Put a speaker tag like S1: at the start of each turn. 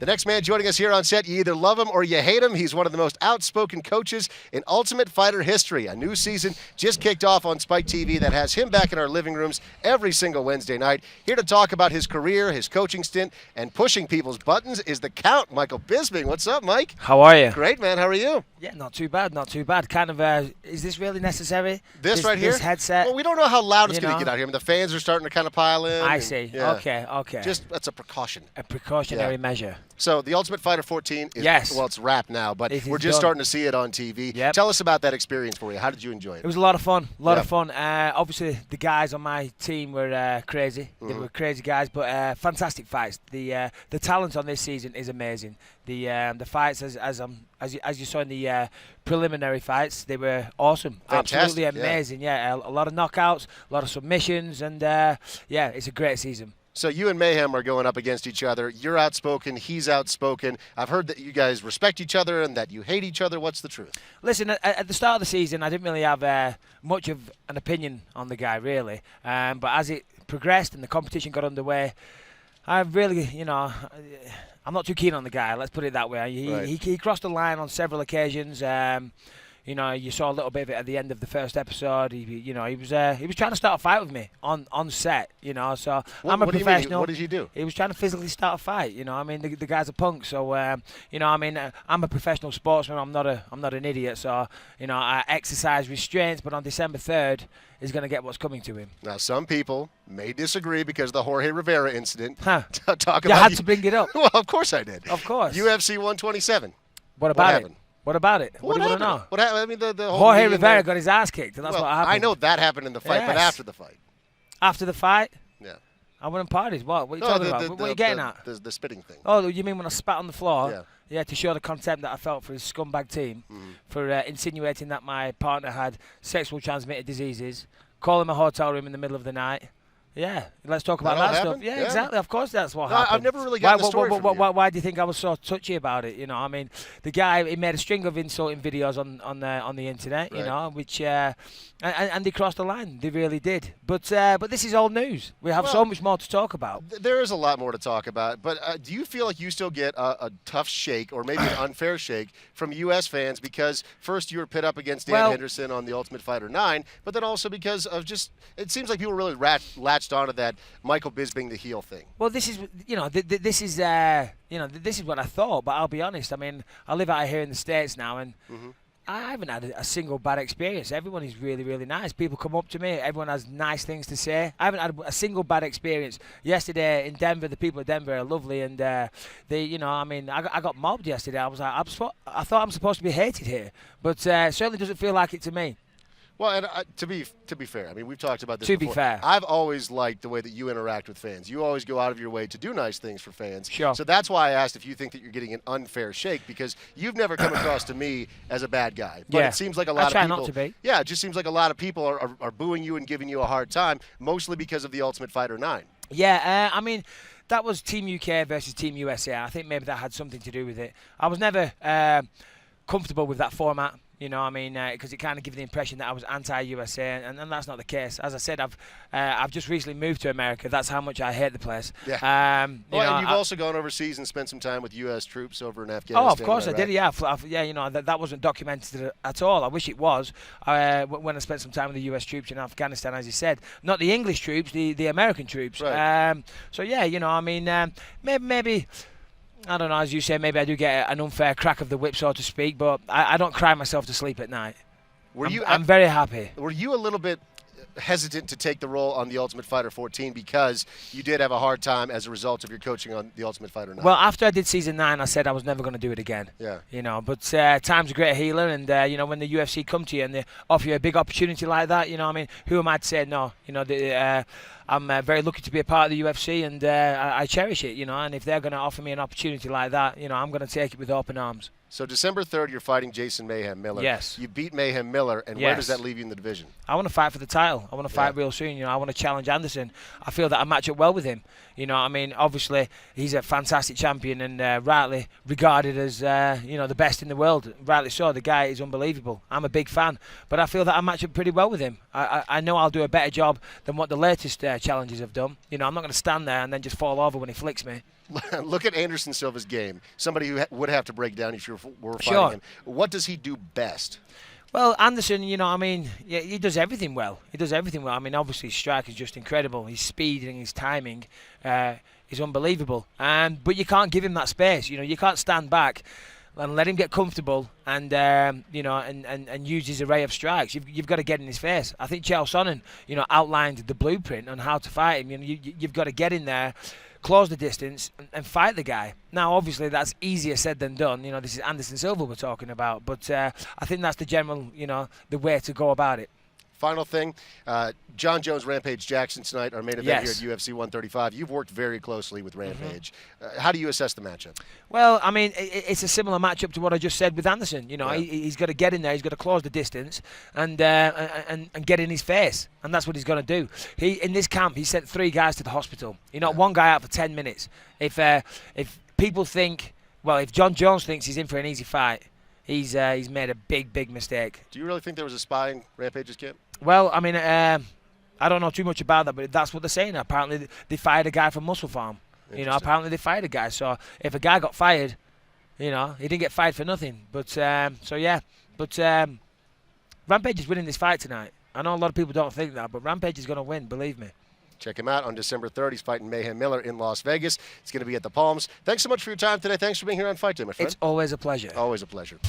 S1: The next man joining us here on set, you either love him or you hate him. He's one of the most outspoken coaches in Ultimate Fighter history. A new season just kicked off on Spike TV that has him back in our living rooms every single Wednesday night. Here to talk about his career, his coaching stint, and pushing people's buttons is the Count, Michael Bisping. What's up, Mike?
S2: How are you?
S1: Great, man. How are you?
S2: Yeah, not too bad, not too bad. Kind of, is this really necessary?
S1: This right here?
S2: This headset?
S1: Well, we don't know how loud it's going to get out here. I mean, the fans are starting to kind of pile in.
S2: I see.
S1: Yeah.
S2: Okay.
S1: Just, that's a precaution.
S2: A precautionary measure.
S1: So the Ultimate Fighter 14 is, well, it's wrapped now, but we're just starting to see it on TV.
S2: Yep.
S1: Tell us about that experience for you. How did you enjoy it?
S2: It was a lot of fun, obviously, the guys on my team were crazy. They were crazy guys, but fantastic fights. The talent on this season is amazing. The fights, as you saw in the preliminary fights, they were awesome.
S1: Fantastic,
S2: absolutely amazing. Yeah, a lot of knockouts, a lot of submissions, and it's a great season.
S1: So you and Mayhem are going up against each other. You're outspoken. He's outspoken. I've heard that you guys respect each other and that you hate each other. What's the truth?
S2: Listen, at the start of the season, I didn't really have much of an opinion on the guy, really. But as it progressed and the competition got underway, I really, I'm not too keen on the guy. Let's put it that way. He crossed the line on several occasions. You saw a little bit of it at the end of the first episode. He was trying to start a fight with me on set. So I'm a professional.
S1: What did he do?
S2: He was trying to physically start a fight. The guy's a punk. So I'm a professional sportsman. I'm not an idiot. So I exercise restraints. But on December 3rd, he's going to get what's coming to him.
S1: Now, some people may disagree because of the Jorge Rivera incident.
S2: You had to bring it up.
S1: Well, of course I did.
S2: Of course.
S1: UFC 127.
S2: What about
S1: happened?
S2: it? What about it?
S1: What
S2: do you want to know?
S1: What happened? I mean, the whole
S2: Jorge Rivera got his ass kicked, and that's what happened.
S1: I know that happened in the fight, but after the fight.
S2: After the fight?
S1: Yeah.
S2: I went and partied. What are you talking about? What are you getting at?
S1: The spitting thing.
S2: Oh, you mean when I spat on the floor?
S1: Yeah.
S2: Yeah, to show the contempt that I felt for his scumbag team, for insinuating that my partner had sexual transmitted diseases, calling my hotel room in the middle of the night. Yeah, let's talk about that stuff. Yeah, exactly. Of course, that's what happened.
S1: I've never really gotten the story from you.
S2: Why do you think I was so touchy about it? The guy, he made a string of insulting videos on the internet. Which and they crossed the line. They really did. But this is old news. We have so much more to talk about.
S1: There is a lot more to talk about. But do you feel like you still get a tough shake or maybe an unfair shake from U.S. fans because first you were pit up against Dan Henderson on the Ultimate Fighter 9, but then also because of it seems like people really latched onto that Michael Bisping the heel thing.
S2: Well, this is this is what I thought. But I'll be honest. I mean, I live out here in the States now, and I haven't had a single bad experience. Everyone is really, really nice. People come up to me. Everyone has nice things to say. I haven't had a single bad experience. Yesterday in Denver, the people of Denver are lovely, and I got mobbed yesterday. I was like, I thought I'm supposed to be hated here, but certainly doesn't feel like it to me.
S1: Well, and to be fair, I mean, we've talked about this
S2: before.
S1: To be fair. I've always liked the way that you interact with fans. You always go out of your way to do nice things for fans.
S2: Sure.
S1: So that's why I asked if you think that you're getting an unfair shake, because you've never come across to me as a bad guy. But it seems like a lot of people...
S2: I try not to be.
S1: Yeah, it just seems like a lot of people are booing you and giving you a hard time, mostly because of the Ultimate Fighter 9.
S2: Yeah, I mean... That was Team UK versus Team USA. I think maybe that had something to do with it. I was never comfortable with that format. Because it kind of gives the impression that I was anti-USA, and that's not the case. As I said, I've just recently moved to America. That's how much I hate the place.
S1: Yeah. And you've also gone overseas and spent some time with U.S. troops over in Afghanistan.
S2: Oh, of course I did. Yeah, that wasn't documented at all. I wish it was. When I spent some time with the U.S. troops in Afghanistan, as you said, not the English troops, the American troops.
S1: Right.
S2: Maybe. I don't know, as you say, maybe I do get an unfair crack of the whip, so to speak, but I don't cry myself to sleep at night. I'm very happy.
S1: Were you a little bit hesitant to take the role on the Ultimate Fighter 14 because you did have a hard time as a result of your coaching on the Ultimate Fighter 9?
S2: Well, after I did season 9, I said I was never going to do it again.
S1: Yeah.
S2: But time's a great healer, and when the UFC come to you and they offer you a big opportunity like that, who am I to say no? I'm very lucky to be a part of the UFC, and I cherish it, and if they're going to offer me an opportunity like that, I'm going to take it with open arms.
S1: So December 3rd, you're fighting Jason Mayhem Miller.
S2: Yes.
S1: You beat Mayhem Miller, and where does that leave you in the division?
S2: I want to fight for the title. I want to fight real soon. I want to challenge Anderson. I feel that I match up well with him. Obviously, he's a fantastic champion and rightly regarded as, the best in the world. Rightly so. The guy is unbelievable. I'm a big fan. But I feel that I match up pretty well with him. I know I'll do a better job than what the latest challenges have done. You know, I'm not going to stand there and then just fall over when he flicks me.
S1: Look at Anderson Silva's game. Somebody who would have to break down if you were fighting
S2: Sure.
S1: him. What does he do best?
S2: Well, Anderson, you know, I mean, yeah, he does everything well. He does everything well. I mean, obviously, his strike is just incredible. His speed and his timing is unbelievable. But you can't give him that space. You know, you can't stand back and let him get comfortable and you know, and use his array of strikes. You've got to get in his face. I think Chael Sonnen, you know, outlined the blueprint on how to fight him. You know, you've got to get in there, close the distance, and fight the guy. Now, obviously, that's easier said than done. You know, this is Anderson Silva we're talking about, but I think that's the general, you know, the way to go about it.
S1: Final thing, John Jones, Rampage Jackson tonight, our main event
S2: Yes.
S1: here at UFC 135. You've worked very closely with Rampage. How do you assess the matchup?
S2: Well, I mean, it's a similar matchup to what I just said with Anderson. You know,
S1: Yeah.
S2: he's got to get in there, he's got to close the distance, and get in his face, and that's what he's going to do. In this camp, he sent 3 guys to the hospital. You know, 1 guy out for 10 minutes. If people think, well, if John Jones thinks he's in for an easy fight, he's made a big mistake.
S1: Do you really think there was a spy in Rampage's camp?
S2: Well, I mean, I don't know too much about that, but that's what they're saying. Apparently, they fired a guy from Muscle Farm. You know, apparently they fired a guy. So if a guy got fired, you know, he didn't get fired for nothing. But so yeah, but Rampage is winning this fight tonight. I know a lot of people don't think that, but Rampage is going to win. Believe me.
S1: Check him out on December 3rd. He's fighting Mayhem Miller in Las Vegas. It's going to be at the Palms. Thanks so much for your time today. Thanks for being here on Fight Day, my friend.
S2: It's always a pleasure.
S1: Always a pleasure.